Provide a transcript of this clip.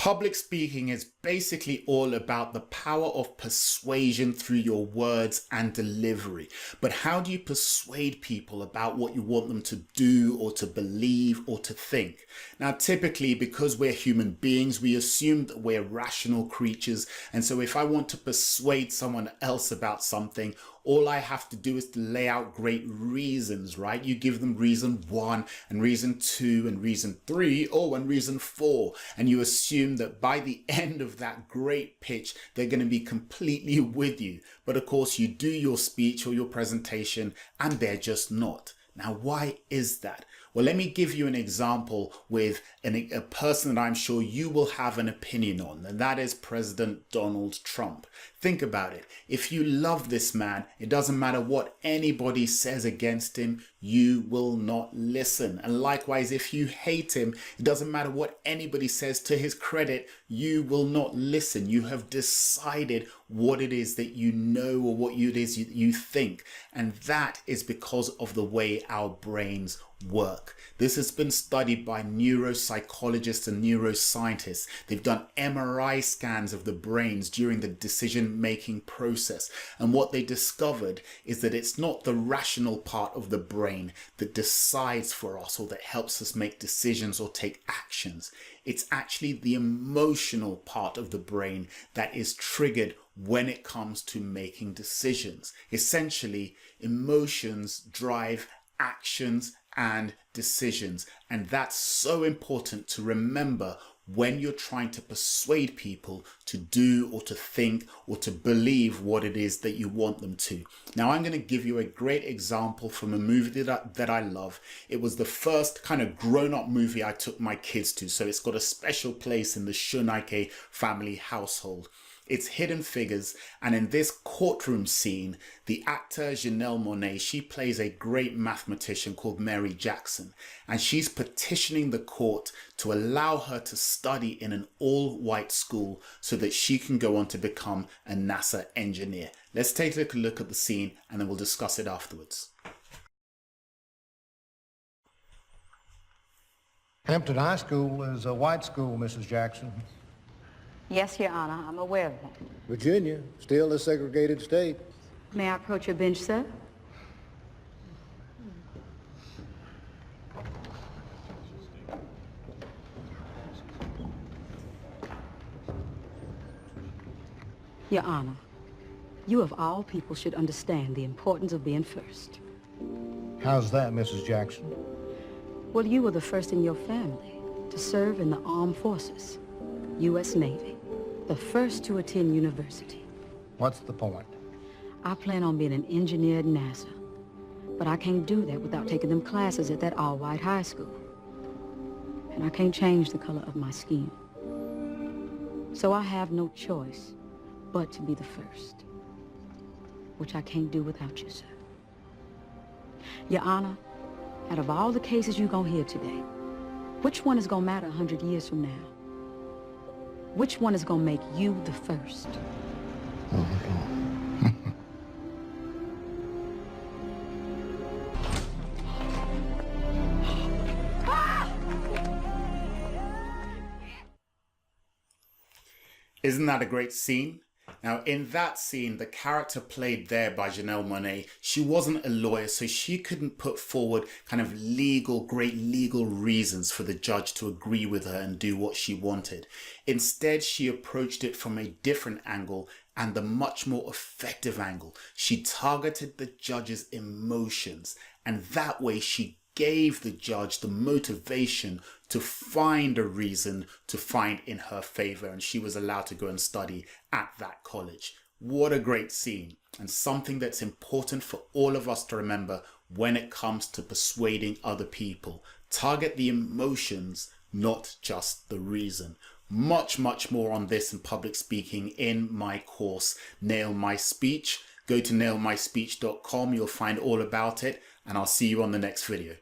Public speaking is basically all about the power of persuasion through your words and delivery. But how do you persuade people about what you want them to do or to believe or to think? Now, typically, because we're human beings, we assume that we're rational creatures. And so if I want to persuade someone else about something, all I have to do is to lay out great reasons, right? You give them reason 1 and reason 2 and reason 3, and reason 4. And you assume that by the end of that great pitch, they're going to be completely with you. But of course, you do your speech or your presentation and they're just not. Now, why is that? Well, let me give you an example with a person that I'm sure you will have an opinion on, and that is President Donald Trump. Think about it. If you love this man, it doesn't matter what anybody says against him, you will not listen. And likewise, if you hate him, it doesn't matter what anybody says to his credit, you will not listen. You have decided what it is that you know or what it is you think. And that is because of the way our brains work. This has been studied by neuropsychologists and neuroscientists. They've done MRI scans of the brains during the decision-making process. And what they discovered is that it's not the rational part of the brain that decides for us or that helps us make decisions or take actions. It's actually the emotional part of the brain that is triggered when it comes to making decisions. Essentially, emotions drive actions and decisions, and that's so important to remember when you're trying to persuade people to do or to think or to believe what it is that you want them to. Now, I'm going to give you a great example from a movie that I love. It was the first kind of grown-up movie I took my kids to, so it's got a special place in the Shonaike family household. It's Hidden Figures, and in this courtroom scene, the actor Janelle Monáe, she plays a great mathematician called Mary Jackson, and she's petitioning the court to allow her to study in an all-white school so that she can go on to become a NASA engineer. Let's take a look at the scene and then we'll discuss it afterwards. Hampton High School is a white school, Mrs. Jackson. Yes, Your Honor, I'm aware of that. Virginia, still a segregated state. May I approach your bench, sir? Your Honor, you of all people should understand the importance of being first. How's that, Mrs. Jackson? Well, you were the first in your family to serve in the armed forces, U.S. Navy, the first to attend university. What's the point? I plan on being an engineer at NASA, but I can't do that without taking them classes at that all-white high school. And I can't change the color of my skin. So I have no choice but to be the first, which I can't do without you, sir. Your Honor, out of all the cases you're gonna hear today, which one is gonna matter 100 years from now? Which one is gonna make you the first? Isn't that a great scene? Now, in that scene, the character played there by Janelle Monáe, she wasn't a lawyer, so she couldn't put forward kind of great legal reasons for the judge to agree with her and do what she wanted. Instead, she approached it from a different angle and the much more effective angle. She targeted the judge's emotions, and that way she gave the judge the motivation to find a reason to find in her favor, and she was allowed to go and study at that college. What a great scene, and something that's important for all of us to remember when it comes to persuading other people. Target the emotions, not just the reason. Much more on this in public speaking in my course, Nail My Speech. Go to nailmyspeech.com, you'll find all about it, and I'll see you on the next video.